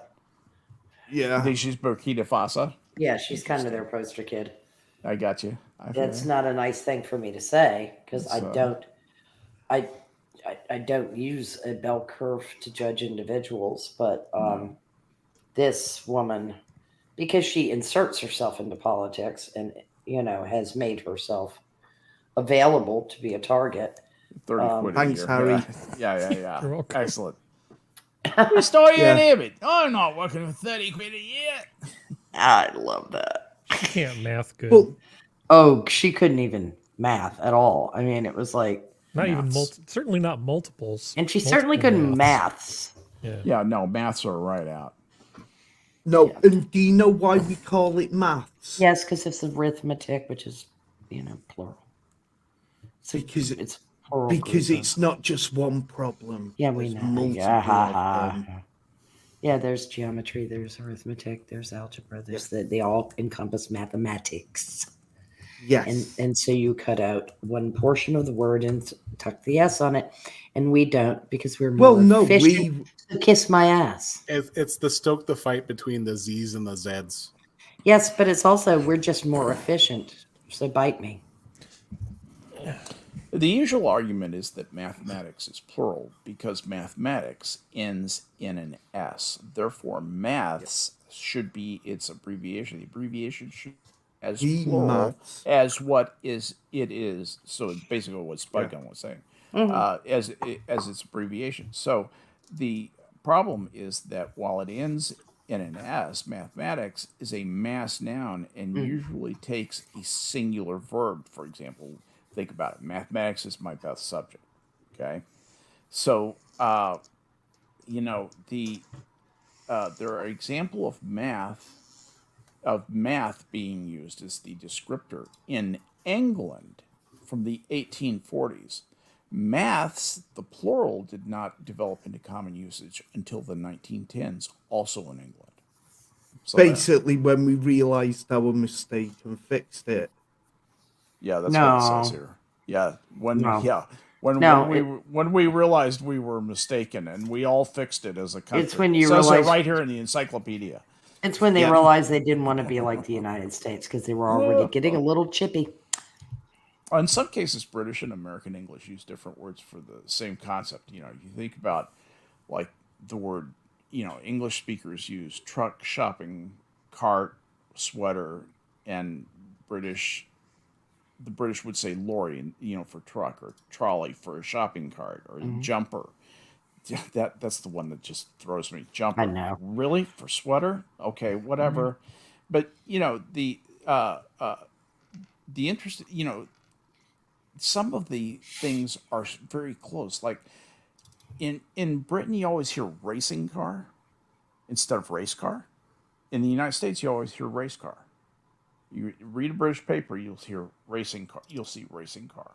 Yeah, I think she's Burkina Faso. Yeah, she's kind of their poster kid. I got you. That's not a nice thing for me to say because I don't use a bell curve to judge individuals, but this woman, because she inserts herself into politics and has made herself available to be a target. 30 quid thanks, Harry. Yeah. You're welcome. Excellent. Restore your image. I'm not working for 30 quid a year. I love that. She can't math good. Well, she couldn't even math at all. I mean, it was like not even Maths. certainly not multiples. and she certainly couldn't maths. Yeah. Yeah, no, maths are right out. No, Yeah. and do you know why we call it maths? Yes, because it's arithmetic, which is plural. So Because it's plural. Because group it's not just one problem. Yeah, we There's know. multiple Yeah, of them. yeah, there's geometry, there's arithmetic, there's algebra, there's they all encompass mathematics. Yes. And so you cut out one portion of the word and tuck the S on it, and we don't because we're more efficient. So kiss my ass. It's the stoke the fight between the Z's and the Z's. Yes, but it's also we're just more efficient. So bite me. The usual argument is that mathematics is plural because mathematics ends in an S. Therefore, maths should be its abbreviation. The abbreviation should be as plural as what it is. So basically what Spike Gun was saying, as its abbreviation. So the problem is that while it ends in an S, mathematics is a mass noun and usually takes a singular verb. For example, think about it. Mathematics is my best subject. Okay, so there are example of math being used as the descriptor in England from the 1840s. Maths, the plural, did not develop into common usage until the 1910s, also in England. So basically, when we realized our mistake and fixed it. Yeah, that's what it says here. Yeah, when we realized we were mistaken and we all fixed it as a country. It's when you says realize it right here in the encyclopedia. It's when they realized they didn't want to be like the United States because they were already getting a little chippy. In some cases, British and American English use different words for the same concept. You think about like the word, English speakers use truck, shopping cart, sweater, and the British would say lorry, for truck, or trolley for a shopping cart, or jumper. That's the one that just throws me. Jumper. I know. Really? For sweater? Okay, whatever. But the interest, some of the things are very close. Like in Britain, you always hear racing car instead of race car. In the United States, you always hear race car. You read a British paper, you'll hear racing car. You'll see racing car.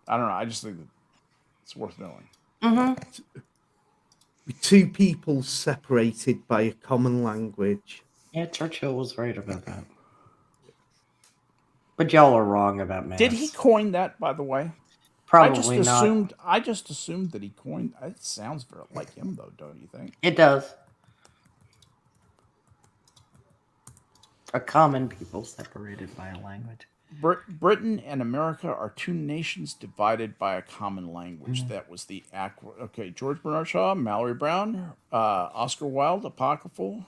I don't know. I just think that it's worth knowing. Two people separated by a common language. Yeah, Churchill was right about that. But y'all are wrong about math. Did he coin that, by the way? Probably not. I just assumed that he coined. It sounds very like him, though, don't you think? It does. A common people separated by a language. Britain and America are two nations divided by a common language. That was the George Bernard Shaw, Mallory Brown, Oscar Wilde, apocryphal.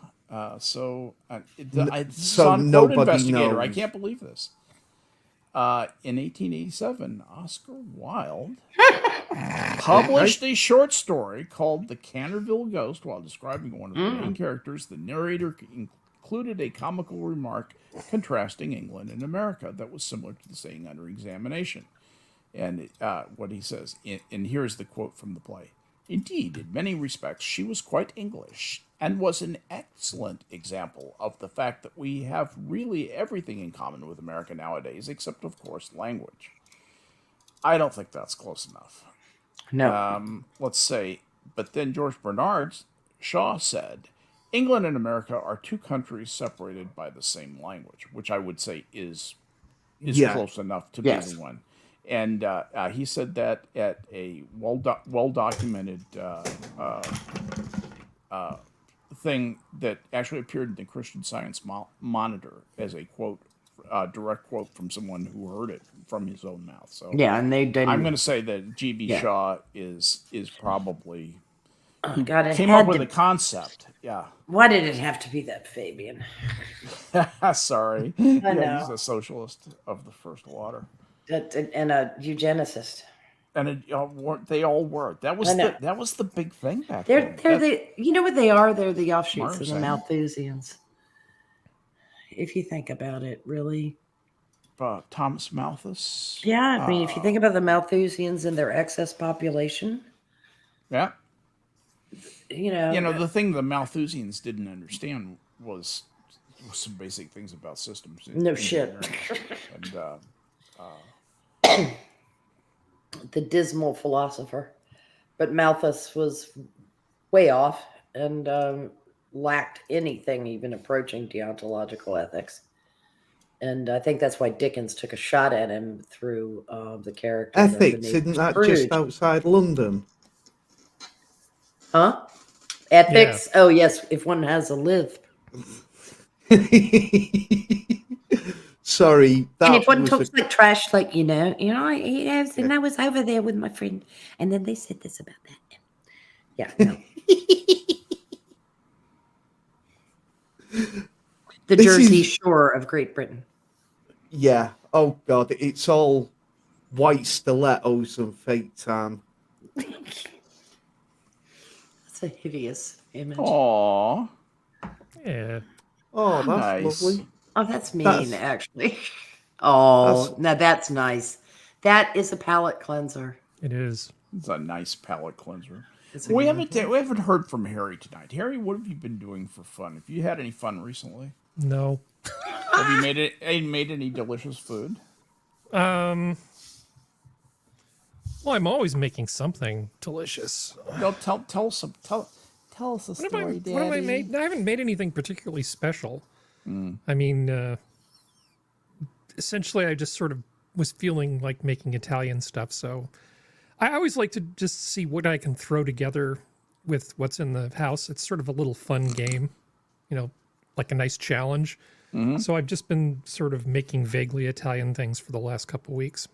So nobody investigator. knows. I can't believe this. In 1887, Oscar Wilde published a short story called "The Canterville Ghost." While describing one of the main characters, the narrator included a comical remark contrasting England and America that was similar to the saying under examination. And what he says, and here's the quote from the play. Indeed, in many respects, she was quite English and was an excellent example of the fact that we have really everything in common with America nowadays, except, of course, language. I don't think that's close enough. No. Let's say, but then George Bernard Shaw said, England and America are two countries separated by the same language, which I would say is close enough to be the one. And he said that at a well-documented thing that actually appeared in the Christian Science Monitor as a quote, direct quote from someone who heard it from his own mouth. So and they didn't. I'm going to say that G.B. Shaw is probably came up with the concept. Yeah. Why did it have to be that Fabian? Sorry. I know. He's a socialist of the first water. And a eugenicist. And they all were. That was the big thing back then. You know what they are? They're the offshoots of the Malthusians. If you think about it, really. Thomas Malthus. Yeah, I mean, if you think about the Malthusians and their excess population, Yeah. you know, The thing the Malthusians didn't understand was some basic things about systems. No shit. And the dismal philosopher. But Malthus was way off and lacked anything even approaching deontological ethics. And I think that's why Dickens took a shot at him through the character. Ethics, isn't that just outside London? Huh? Ethics? Yeah. Oh, yes, if one has a lisp. Sorry. And if one talks like trash, like, and I was over there with my friend, and then they said this about that. Yeah, no. The Jersey Shore of Great Britain. Yeah. Oh, God. It's all white stilettos and fake tan. That's a hideous image. Aww. Yeah. Oh, that's nice. lovely. Oh, that's mean, actually. Oh, now that's nice. That is a palate cleanser. It is. It's a nice palate cleanser. We haven't heard from Harry tonight. Harry, what have you been doing for fun? Have you had any fun recently? No. Have you made any delicious food? Well, I'm always making something delicious. No, tell us a story, Daddy. What have I made? I haven't made anything particularly special. I mean, essentially, I just sort of was feeling like making Italian stuff, so I always like to just see what I can throw together with what's in the house. It's sort of a little fun game, like a nice challenge. Mm-hmm. So I've just been sort of making vaguely Italian things for the last couple of weeks.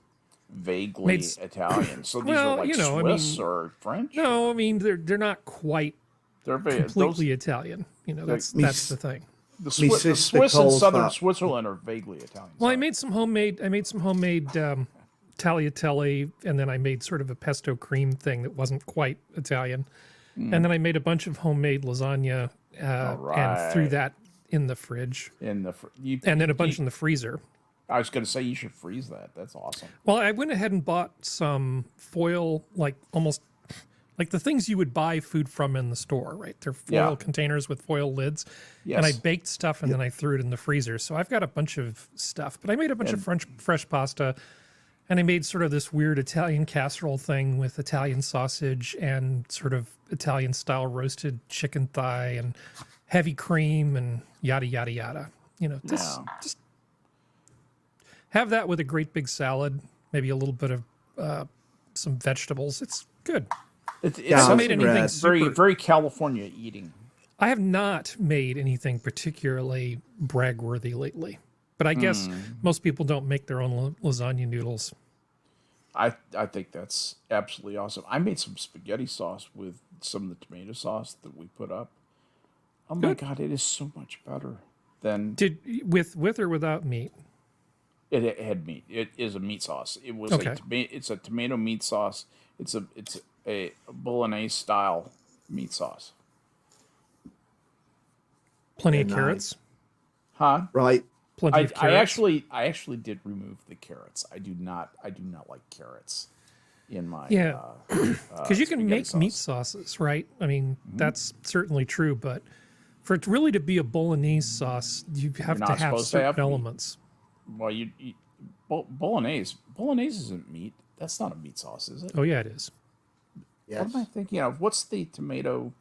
Vaguely Italian. So these are like Swiss or French? No, I mean they're not quite. They're completely Italian. That's the thing. The Swiss and southern Switzerland are vaguely Italian. Well, I made some homemade tagliatelle, and then I made sort of a pesto cream thing that wasn't quite Italian, and then I made a bunch of homemade lasagna and threw that in the fridge. And then a bunch in the freezer. I was going to say you should freeze that. That's awesome. Well, I went ahead and bought some foil, almost like the things you would buy food from in the store, right? They're foil containers with foil lids. Yes. And I baked stuff and then I threw it in the freezer. So I've got a bunch of stuff. But I made a bunch of fresh pasta, and I made sort of this weird Italian casserole thing with Italian sausage and sort of Italian-style roasted chicken thigh and heavy cream and yada, yada, yada. Just have that with a great big salad, maybe a little bit of some vegetables. It's good. It's made anything very, very California eating. I have not made anything particularly brag-worthy lately, but I guess most people don't make their own lasagna noodles. I think that's absolutely awesome. I made some spaghetti sauce with some of the tomato sauce that we put up. Oh my God, it is so much better than with or without meat. It had meat. It is a meat sauce. It was it's a tomato meat sauce. It's a bolognese style meat sauce. Plenty of carrots. Huh? Right. Plenty of carrots. I actually did remove the carrots. I do not like carrots in my because you can make meat sauces, right? I mean, that's certainly true, but for it really to be a bolognese sauce, you have to have certain elements. Well, bolognese isn't meat. That's not a meat sauce, is it? Oh yeah, it is. Yes. What am I thinking of? What's the tomato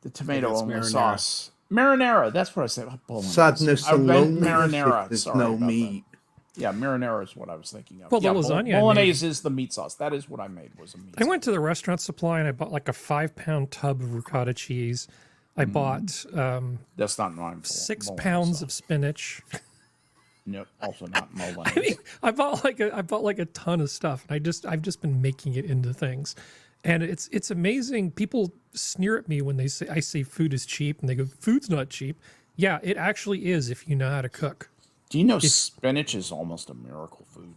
only sauce? Marinara. That's what I said. Bolognese. Sadness alone. Marinara. There's no meat. Yeah, marinara is what I was thinking of. Well, the lasagna bolognese is the meat sauce. That is what I made. Was a meat. I went to the restaurant supply and I bought like a 5-pound tub of ricotta cheese. I bought that's not mine. 6 pounds of spinach. Nope, also not bolognese. I mean, I bought like a ton of stuff, and I've just been making it into things, and it's amazing. People sneer at me when I say food is cheap, and they go, "Food's not cheap." Yeah, it actually is if you know how to cook. Do you know spinach is almost a miracle food?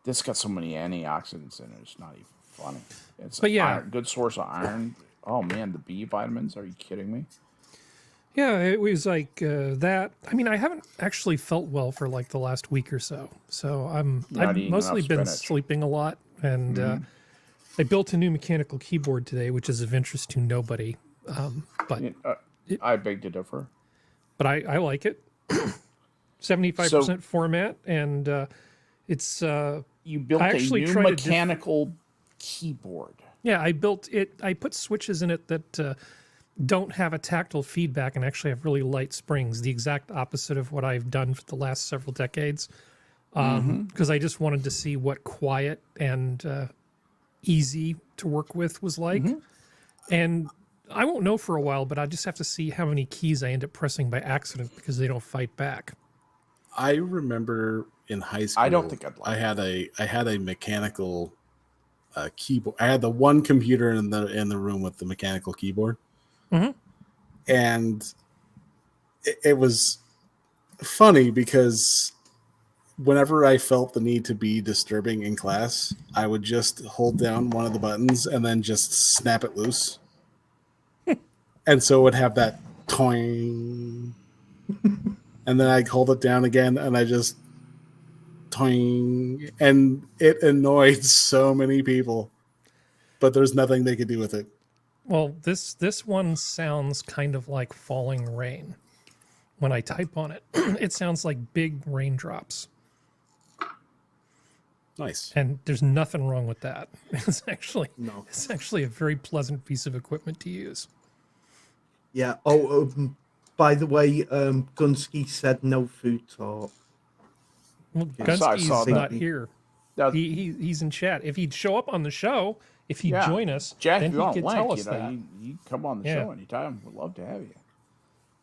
It's got so many antioxidants in it. It's not even funny. It's a good source of iron. Oh man, the B vitamins. Are you kidding me? Yeah, it was like that. I mean, I haven't actually felt well for like the last week or so. So Not I've eating mostly enough been spinach. sleeping a lot, and I built a new mechanical keyboard today, which is of interest to nobody. But I beg to differ. but I like it. So 75% format, and it's you built I a actually new tried a mechanical keyboard. yeah, I built it. I put switches in it that don't have a tactile feedback and actually have really light springs, the exact opposite of what I've done for the last several decades. Because I just wanted to see what quiet and easy to work with was like. And I won't know for a while, but I just have to see how many keys I end up pressing by accident because they don't fight back. I remember in high school, I don't think I'd like I had a mechanical keyboard. I had the one computer in the room with the mechanical keyboard, and it was funny because whenever I felt the need to be disturbing in class, I would just hold down one of the buttons and then just snap it loose, and so it would have that toing, and then I'd hold it down again, and I just toing, and it annoyed so many people, but there's nothing they could do with it. Well, this one sounds kind of like falling rain. When I type on it, it sounds like big raindrops. Nice. And there's nothing wrong with that. It's actually No. it's actually a very pleasant piece of equipment to use. Yeah. Oh, by the way, Gunsky said no food talk. Well, I saw Gunsky's that. not here. Now, He's in chat. If he'd show up on the show, if he'd yeah. join us, Jack, then if he you want could link, tell us that. you come on the Yeah. show anytime. We'd love to have you.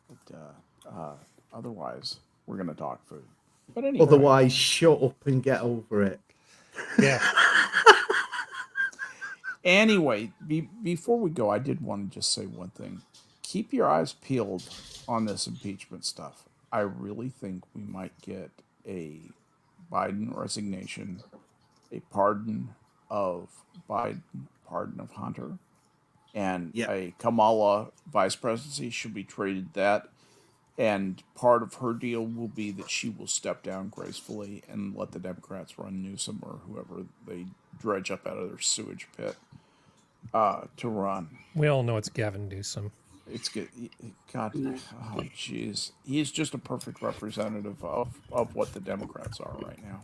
But otherwise, we're gonna talk food. But anyway, Otherwise, shut up and get over it. Yeah. Anyway, before we go, I did want to just say one thing. Keep your eyes peeled on this impeachment stuff. I really think we might get a Biden resignation, a pardon of Biden, pardon of Hunter, and a Kamala vice presidency should be treated that. And part of her deal will be that she will step down gracefully and let the Democrats run Newsom or whoever they dredge up out of their sewage pit to run. We all know it's Gavin Newsom. It's good. God, oh jeez, he's just a perfect representative of what the Democrats are right now.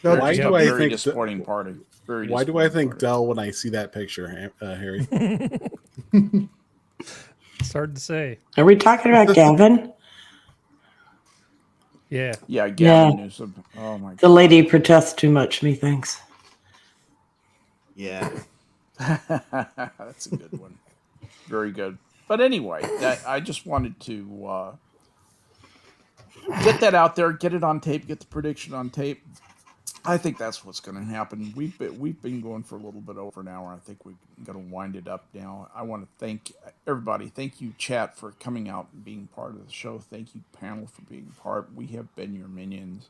Now, They're why just do a I very think disappointing party? Very why do I disappointing think party. Dell when I see that picture, Harry? It's hard to say. Are we talking about Gavin? Yeah. Yeah, Gavin Newsom. Oh my God. The lady protests too much, methinks. Yeah. That's a good one. Very good. But anyway, I just wanted to get that out there, get it on tape, get the prediction on tape. I think that's what's going to happen. We've been going for a little bit over an hour. I think we're going to wind it up now. I want to thank everybody. Thank you, chat, for coming out and being part of the show. Thank you, panel, for being part. We have been your minions.